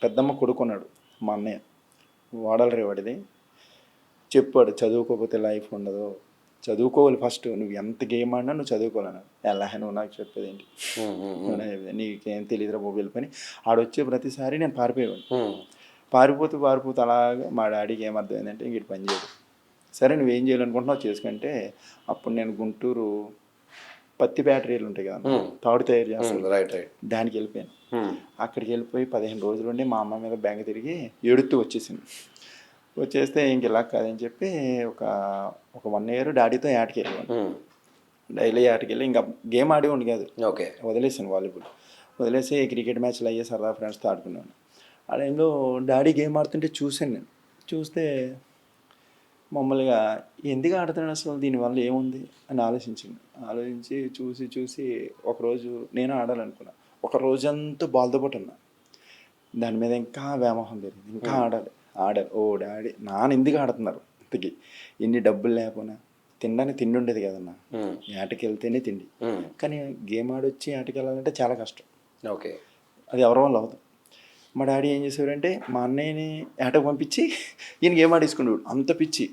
పెద్దమ్మ కొడుకున్నాడు మా అన్నయ్య, వాడాలి వాడిది. చెప్పాడు చదువుకోకపోతే లైఫ్ ఉండదు, చదువుకోవాలి ఫస్ట్, నువ్వు ఎంత గేమ్ ఆడినా నువ్వు చదువుకోవాలన్నాడు. ఎలా నువ్వు నాకు చెప్పేది ఏంటి, నీకేం తెలియదురా మొబైల్ పని. ఆడొచ్చే ప్రతిసారి నేను పారిపోయేవాడిని. పారిపోతూ అలాగా మా డాడీకి ఏమర్థమైందంటే ఇంక ఇటు పని చేయడు, సరే నువ్వేం చేయాలనుకుంటున్నావు చేసుకుంటే. అప్పుడు నేను గుంటూరు పత్తి బ్యాటరీలు ఉంటాయి కదా, తాడు తయారు చేస్తాను, రైట్. దానికి వెళ్ళిపోయాను. అక్కడికి వెళ్ళిపోయి 15 రోజులు ఉండి మా అమ్మ మీద బ్యాంక్ తిరిగి ఏడుతూ వచ్చేసింది. వచ్చేస్తే ఇంక ఇలా కాదని చెప్పి ఒక 1 year డాడీతో యాటకి వెళ్ళాను. డైలీ యాటకి వెళ్ళి ఇంకా గేమ్ ఆడేవాడిని కాదు, ఓకే, వదిలేసాను వాలీబాల్. వదిలేసి క్రికెట్ మ్యాచ్లు అయ్యే సరదా ఫ్రెండ్స్తో ఆడుకున్నాను. ఆ టైంలో డాడీ గేమ్ ఆడుతుంటే చూశాను నేను. చూస్తే మామూలుగా ఎందుకు ఆడుతున్నాడు అసలు, దీనివల్ల ఏముంది అని ఆలోచించి చూసి ఒకరోజు నేను ఆడాలనుకున్నా. ఒక రోజంతా బాల్తో పాటు ఉన్నా, దాని మీద ఇంకా వ్యామోహం పెరిగింది, ఇంకా ఆడాలి. ఓ డాడీ నాన్న ఎందుకు ఆడుతున్నారు ఇంతకి, ఎన్ని డబ్బులు లేకపోయినా తినడానికి తిండి ఉండేది కదన్నా, ఆటకి వెళ్తేనే తిండి. కానీ గేమ్ ఆడొచ్చి ఆటకి వెళ్ళాలంటే చాలా కష్టం. ఓకే, అది ఎవరి వల్ల అవుతుంది. మా డాడీ ఏం చేసేవారంటే మా అన్నయ్యని ఆటకు పంపించి ఈయన గేమ్ ఆడేసుకునేవాడు, అంత పిచ్చి.